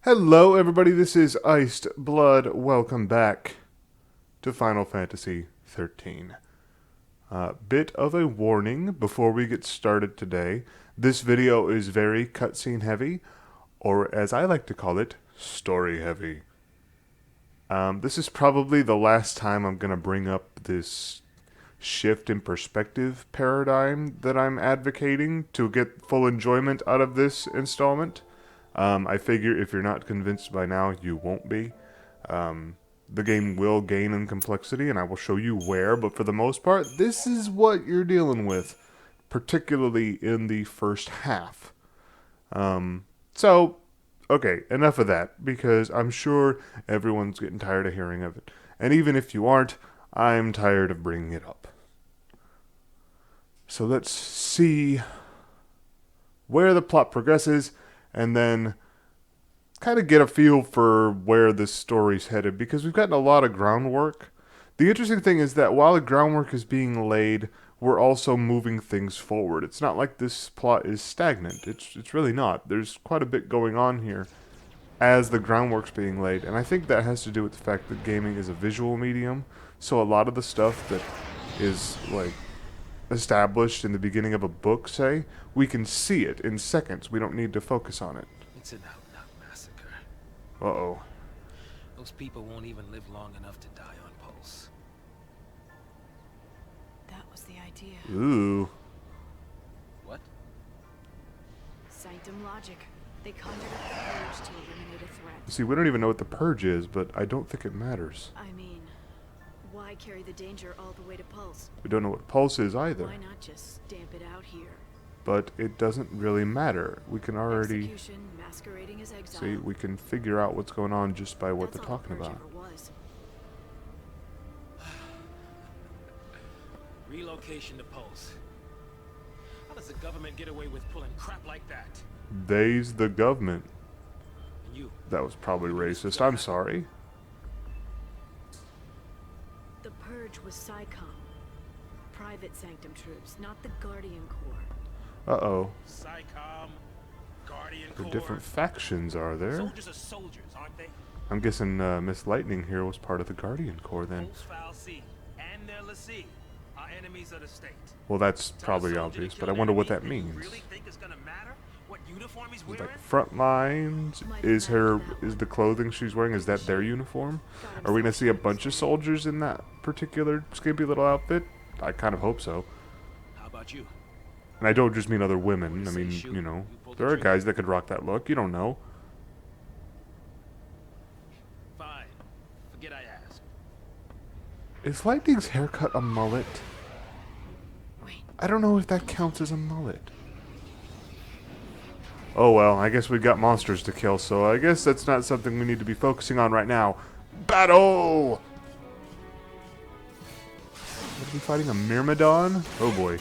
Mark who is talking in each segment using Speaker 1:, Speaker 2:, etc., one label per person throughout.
Speaker 1: Hello, everybody. This is Iced Blood. Welcome back to Final Fantasy XIII. Bit of a warning before we get started today. This video is very cutscene heavy, or as I like to call it, story heavy. This is probably the last time I'm going to bring up this shift in perspective paradigm that I'm advocating to get full enjoyment out of this installment. I figure if you're not convinced by now, you won't be. The game will gain in complexity, and I will show you where, but for the most part, this is what you're dealing with, particularly in the first half. So, okay, enough of that, because I'm sure everyone's getting tired of hearing of it. And even if you aren't, I'm tired of bringing it up. So let's see where the plot progresses, and then kind of get a feel for where this story's headed, because we've gotten a lot of groundwork. The interesting thing is that while the groundwork is being laid, we're also moving things forward. It's not like this plot is stagnant. It's really not. There's quite a bit going on here as the groundwork's being laid, and I think that has to do with the fact that gaming is a visual medium, so a lot of the stuff that is, like, established in the beginning of a book, say, we can see it in seconds. We don't need to focus on it.
Speaker 2: It's an out-and-out massacre.
Speaker 1: Uh-oh.
Speaker 2: Those people won't even live long enough to die on pulse.
Speaker 3: That was the idea.
Speaker 1: Ooh.
Speaker 2: What?
Speaker 3: Sanctum logic. They conjured up the purge to eliminate a threat.
Speaker 1: See, we don't even know what the purge is, but I don't think it matters.
Speaker 3: I mean, why carry the danger all the way to Pulse?
Speaker 1: We don't know what pulse is either.
Speaker 3: Why not just stamp it out here?
Speaker 1: But it doesn't really matter. We can already
Speaker 3: Execution masquerading as exile.
Speaker 1: see, we can figure out what's going on just by what
Speaker 3: That's
Speaker 1: they're
Speaker 3: all
Speaker 1: talking
Speaker 3: the purge
Speaker 1: about.
Speaker 3: ever was.
Speaker 2: Relocation to Pulse. How does the government get away with pulling crap like that?
Speaker 1: They's the government.
Speaker 2: And you?
Speaker 1: That was probably racist. I'm sorry.
Speaker 3: The purge was SciComm. Private Sanctum troops, not the Guardian Corps.
Speaker 1: Uh-oh.
Speaker 2: SciComm, Guardian
Speaker 1: The
Speaker 2: Corps.
Speaker 1: different factions are there.
Speaker 2: Soldiers are soldiers, aren't they?
Speaker 1: I'm guessing Miss Lightning here was part of the Guardian Corps then.
Speaker 2: Pulse Foul C and their lessee are enemies of the state.
Speaker 1: Well, that's
Speaker 2: Tell a
Speaker 1: probably
Speaker 2: soldier to
Speaker 1: obvious,
Speaker 2: kill
Speaker 1: but I
Speaker 2: an
Speaker 1: wonder what
Speaker 2: enemy
Speaker 1: that
Speaker 2: you
Speaker 1: means.
Speaker 2: really think it's gonna matter what uniform he's wearing?
Speaker 1: Like front lines is the clothing she's wearing, is that their uniform? Are we gonna see a bunch of soldiers in that particular skimpy little outfit? I kind of hope so.
Speaker 2: How about you?
Speaker 1: And I don't just mean other women. I mean, you know, there are guys that could rock that look. You don't know.
Speaker 2: Fine. Forget I asked.
Speaker 1: Is Lightning's haircut a mullet?
Speaker 3: Wait,
Speaker 1: I don't know if that counts as a mullet. Oh well, I guess we got monsters to kill, so I guess that's not something we need to be focusing on right now. Battle! Are we fighting a Myrmidon? Oh boy.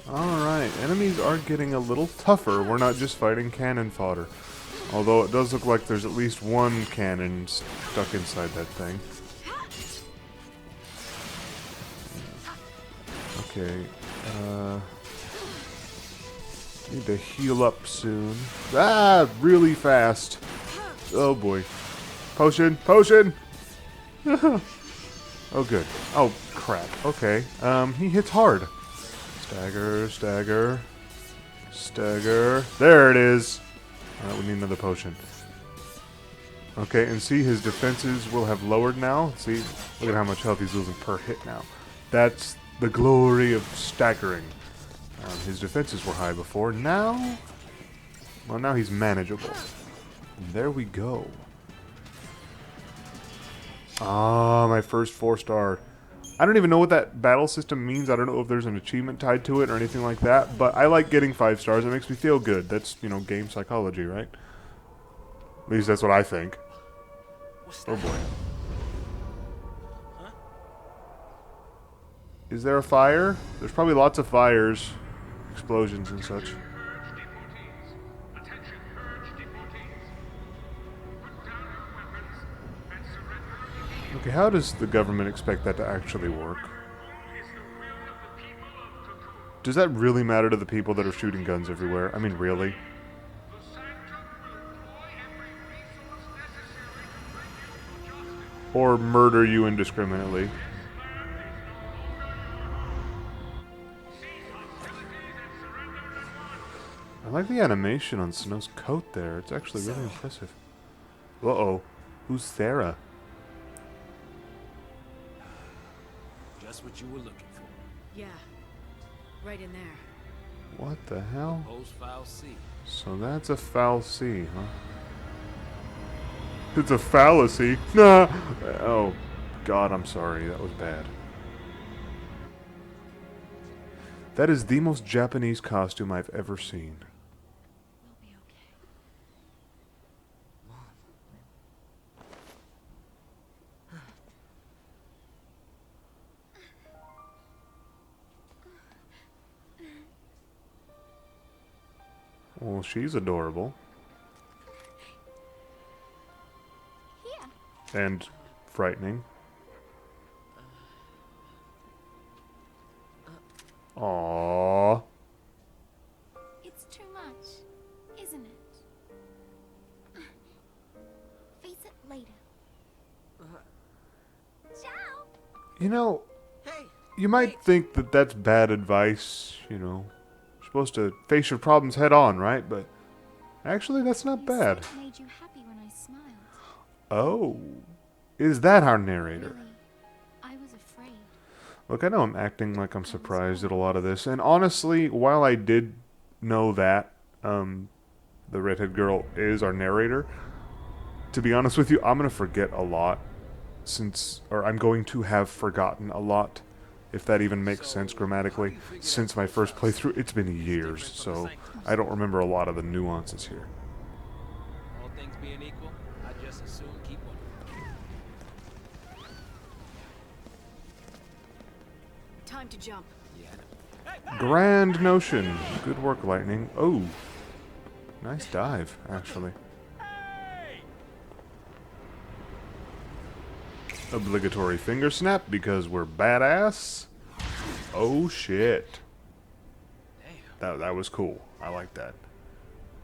Speaker 1: Alright, enemies are getting a little tougher. We're not just fighting cannon fodder. Although it does look like there's at least one cannon stuck inside that thing. Okay, need to heal up soon. Ah, really fast. Oh boy. Potion, potion! Oh good. Oh crap, okay. He hits hard. Stagger, stagger, stagger. There it is. Alright, we need another potion. Okay, and see, his defenses will have lowered now. See, look at how much health he's losing per hit now. That's the glory of staggering. His defenses were high before. Now, well, now he's manageable. And there we go. Ah, my first 4-star. I don't even know what that battle system means. I don't know if there's an achievement tied to it or anything like that, but I like getting 5 stars. It makes me feel good. That's, you know, game psychology, right? At least that's what I think. Oh boy.
Speaker 2: Huh?
Speaker 1: Is there a fire? There's probably lots of fires, explosions and such. Okay, how does the government expect that to actually work? Does that really matter to the people that are shooting guns everywhere? I mean, really? Or murder you indiscriminately? I like the animation on Snow's coat there. It's actually really impressive. Uh-oh. Who's Sarah?
Speaker 2: Just what you were looking for.
Speaker 3: Yeah. Right in there.
Speaker 1: What the hell?
Speaker 2: Post file C.
Speaker 1: So that's a foul C, huh? It's a fallacy. Nah. Oh, God, I'm sorry. That was bad. That is the most Japanese costume I've ever seen.
Speaker 3: We'll be okay.
Speaker 1: Well, she's adorable.
Speaker 4: Here.
Speaker 1: And frightening. Aww.
Speaker 4: It's too much, isn't it? Face it later. Ciao.
Speaker 1: You know,
Speaker 2: Hey!
Speaker 1: you might think that that's bad advice, you know. You're supposed to face your problems head on, right? But actually, that's not
Speaker 4: You
Speaker 1: bad.
Speaker 4: said it made you happy when I smiled.
Speaker 1: Oh. Is that our narrator?
Speaker 4: Really, I was afraid.
Speaker 1: Look, I know I'm acting like I'm surprised at a lot of this. And honestly, while I did know that the redhead girl is our narrator, to be honest with you, I'm going to forget a lot. I'm going to have forgotten a lot, if that even makes sense grammatically, since my first playthrough. It's been years, so I don't remember a lot of the nuances here.
Speaker 2: All things being equal, I just assume keep one.
Speaker 3: Time to jump.
Speaker 2: Yeah.
Speaker 1: Grand notion. Good work, Lightning. Oh, nice dive, actually. Obligatory finger snap because we're badass. Oh shit. That was cool. I like that.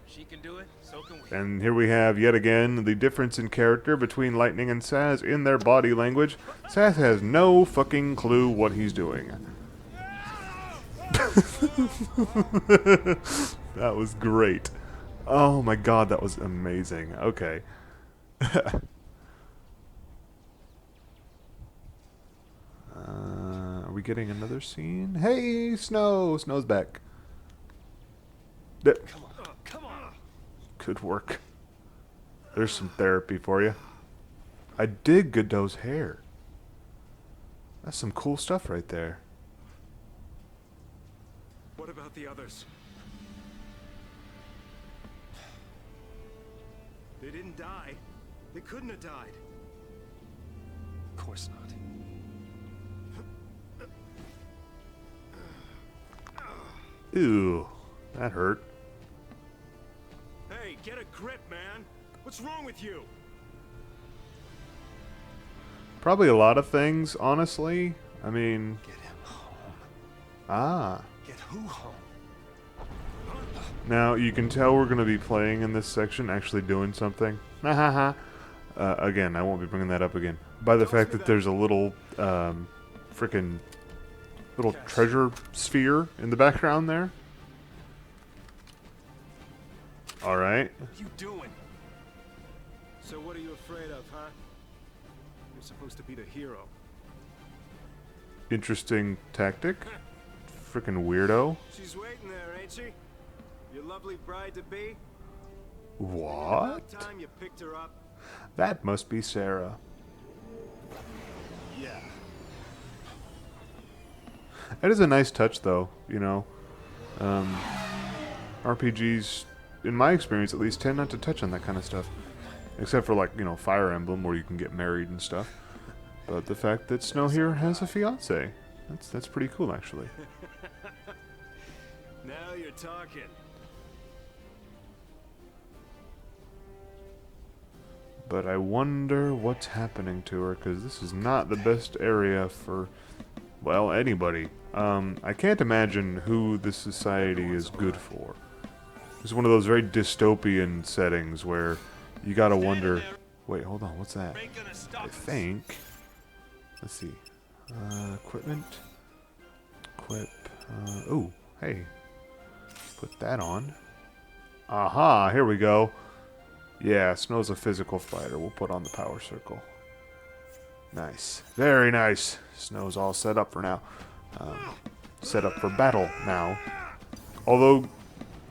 Speaker 2: She can do it, so can we.
Speaker 1: And here we have yet again the difference in character between Lightning and Saz in their body language. Saz has no fucking clue what he's doing. That was great. Oh my god, that was amazing. Okay. Are we getting another scene? Hey, Snow! Snow's back.
Speaker 2: Come on, come on.
Speaker 1: Good work. There's some therapy for you. I dig Godot's hair. That's some cool stuff right there.
Speaker 5: What about the others? They didn't die. They couldn't have died.
Speaker 2: Of course not.
Speaker 1: Ew, that hurt.
Speaker 5: Hey, get a grip, man. What's wrong with you?
Speaker 1: Probably a lot of things, honestly. I mean,
Speaker 2: Get him home.
Speaker 1: ah.
Speaker 2: Get who home?
Speaker 1: Now, you can tell we're going to be playing in this section, actually doing something. Again, I won't be bringing that up again. By the fact that there's a little, frickin' little treasure sphere in the background there. Alright.
Speaker 5: What are you doing? So what are you afraid of, huh? You're supposed to be the hero.
Speaker 1: Interesting tactic. Frickin' weirdo.
Speaker 5: She's waiting there, ain't she? Your lovely bride-to-be?
Speaker 1: What?
Speaker 5: About time you picked her up.
Speaker 1: That must be Sarah.
Speaker 5: Yeah.
Speaker 1: That is a nice touch, though, you know. RPGs, in my experience at least, tend not to touch on that kind of stuff. Except for, like, you know, Fire Emblem, where you can get married and stuff. But the fact that Snow here has a fiancé, that's pretty cool, actually.
Speaker 5: Now you're talking.
Speaker 1: But I wonder what's happening to her, because this is not the best area for, well, anybody, I can't imagine who this society is good for. It's one of those very dystopian settings where you gotta wonder... Wait, hold on, what's that? I think... Let's see. Equipment. Equip. Ooh, hey. Put that on. Aha, here we go. Yeah, Snow's a physical fighter. We'll put on the power circle. Nice. Very nice. Snow's all set up for now. Set up for battle now. Although,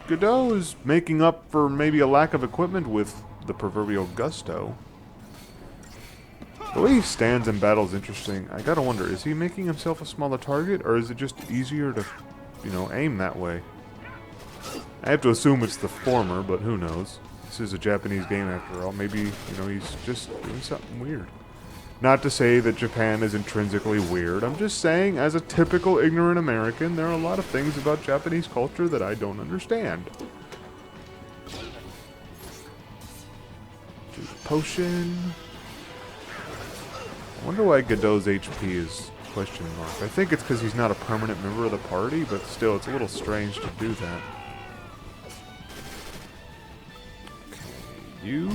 Speaker 1: Godot is making up for maybe a lack of equipment with the proverbial gusto. The way he stands in battle is interesting. I gotta wonder, is he making himself a smaller target, or is it just easier to, you know, aim that way? I have to assume it's the former, but who knows? This is a Japanese game after all. Maybe, you know, he's just doing something weird. Not to say that Japan is intrinsically weird. I'm just saying, as a typical ignorant American, there are a lot of things about Japanese culture that I don't understand. Do the potion. I wonder why Godot's HP is question mark. I think it's because he's not a permanent member of the party, but still, it's a little strange to do that. You.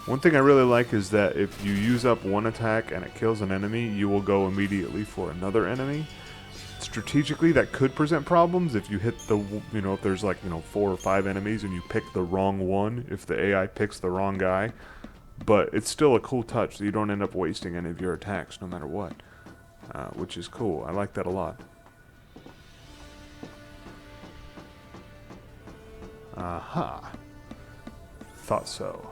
Speaker 1: One thing I really like is that if you use up one attack and it kills an enemy, you will go immediately for another enemy. Strategically, that could present problems if you hit the, you know, if there's like, you know, 4 or 5 enemies and you pick the wrong one, if the AI picks the wrong guy. But it's still a cool touch, so you don't end up wasting any of your attacks, no matter what. Which is cool. I like that a lot. Aha. Thought so.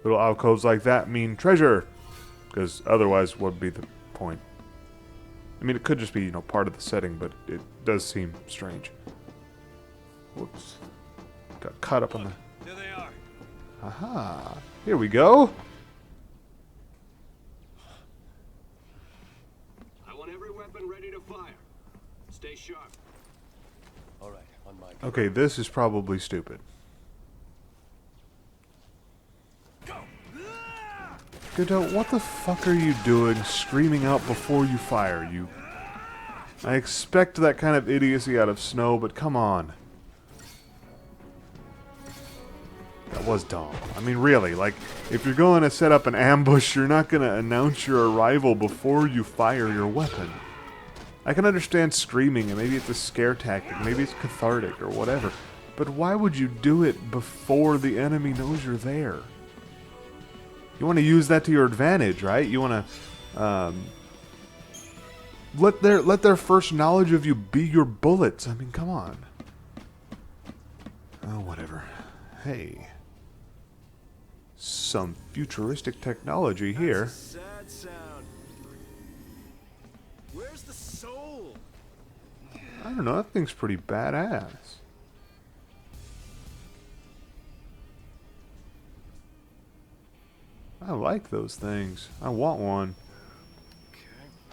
Speaker 1: Little alcoves like that mean treasure. Because otherwise, what would be the point? I mean, it could just be, you know, part of the setting, but it does seem strange. Whoops. Got caught up on the...
Speaker 5: There they are.
Speaker 1: Aha. Here we go.
Speaker 5: I want every weapon ready to fire. Stay sharp. All right, on my...
Speaker 1: Okay, this is probably stupid. Godot, what the fuck are you doing screaming out before you fire, you... I expect that kind of idiocy out of Snow, but come on. That was dumb. I mean, really, like, if you're going to set up an ambush, you're not going to announce your arrival before you fire your weapon. I can understand screaming, and maybe it's a scare tactic, maybe it's cathartic, or whatever. But why would you do it before the enemy knows you're there? You want to use that to your advantage, right? You want to let their first knowledge of you be your bullets. I mean, come on. Oh, whatever. Hey, some futuristic technology here.
Speaker 5: Sad sound. Where's the soul?
Speaker 1: I don't know. That thing's pretty badass. I like those things. I want one.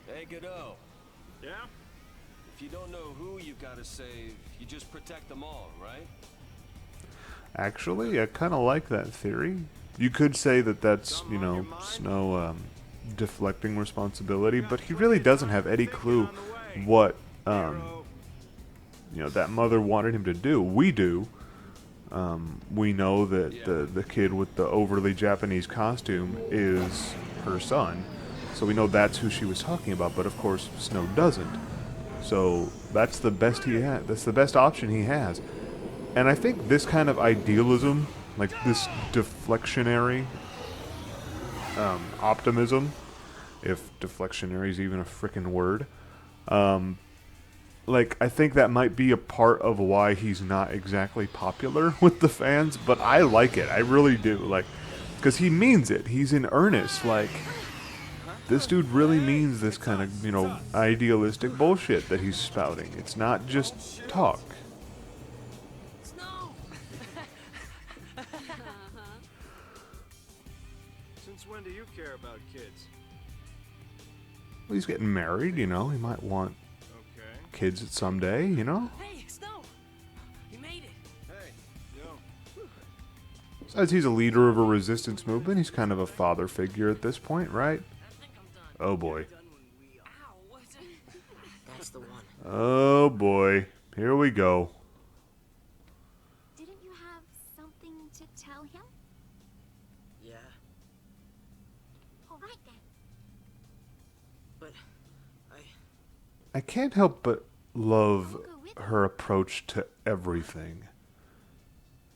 Speaker 5: Hey, Godot. Yeah? If you don't know who you gotta save, you just protect them all, right?
Speaker 1: Actually, I kind of like that theory. You could say that that's, you know, Snow deflecting responsibility, but he really doesn't have any clue what, you know, that mother wanted him to do. We do. We know that the kid with the overly Japanese costume is her son, so we know that's who she was talking about, but of course Snow doesn't. So that's the best he has. That's the best option he has. And I think this kind of idealism, like this deflectionary optimism, if deflectionary is even a frickin' word, like, I think that might be a part of why he's not exactly popular with the fans, but I like it. I really do. Like, because he means it. He's in earnest. Like, this dude really means this kind of, you know, idealistic bullshit that he's spouting. It's not just talk.
Speaker 3: Snow!
Speaker 5: Since when do you care about kids?
Speaker 1: Well, he's getting married, you know. He might want kids someday, you know?
Speaker 3: Hey, Snow! You made it!
Speaker 5: Hey, yo.
Speaker 1: Besides, he's a leader of a resistance movement. He's kind of a father figure at this point, right?
Speaker 3: I think I'm done.
Speaker 1: Oh boy.
Speaker 3: Ow!
Speaker 1: Oh boy. Here we go.
Speaker 4: Didn't you have something to tell him?
Speaker 6: Yeah,
Speaker 4: All right then.
Speaker 6: but
Speaker 1: I can't help but love
Speaker 4: I'll go with you.
Speaker 1: her approach to everything.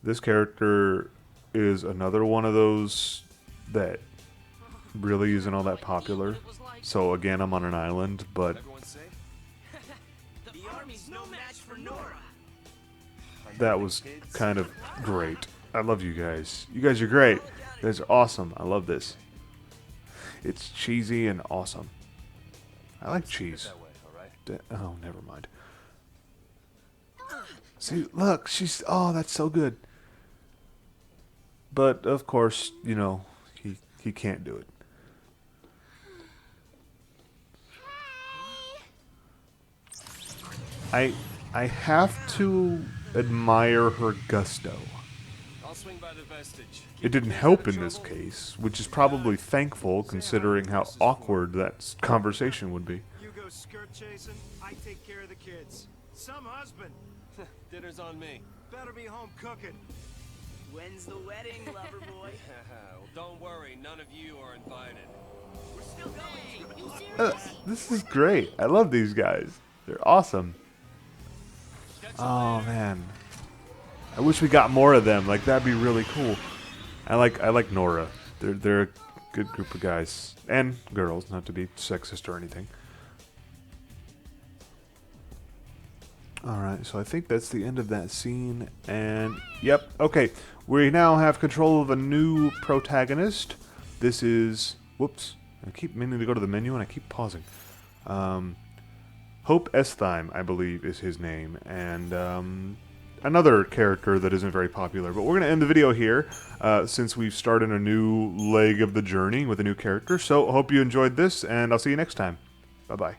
Speaker 1: This character is another one of those that really isn't all that popular. So again, I'm on an island, but
Speaker 5: Everyone safe?
Speaker 6: the army's no match for Nora.
Speaker 1: that was kind of great. I love you guys. You guys are great. You guys are awesome. I love this. It's cheesy and awesome. I like cheese.
Speaker 5: That way, all right?
Speaker 1: Oh, never mind. See, look, she's... Oh, that's so good. But, of course, you know, he can't do it. I have to admire her gusto.
Speaker 5: I'll swing by the vestige.
Speaker 1: It didn't help in this case, which is probably thankful considering how awkward that conversation would be.
Speaker 7: You go skirt chasing, I take care of the kids. Some husband
Speaker 5: Dinner's on me.
Speaker 7: better be home cooking.
Speaker 6: When's the wedding, lover boy?
Speaker 5: Well, don't worry, none of you are invited.
Speaker 6: We're still going.
Speaker 1: This is great. I love these guys. They're awesome. Oh man, I wish we got more of them. Like that'd be really cool. I like Nora. They're a good group of guys and girls, not to be sexist or anything. All right, so I think that's the end of that scene. And yep, okay, we now have control of a new protagonist. This is whoops. I keep meaning to go to the menu and I keep pausing. Hope XIII, I believe, is his name, and another character that isn't very popular. But we're going to end the video here, since we've started a new leg of the journey with a new character. So, hope you enjoyed this, and I'll see you next time. Bye-bye.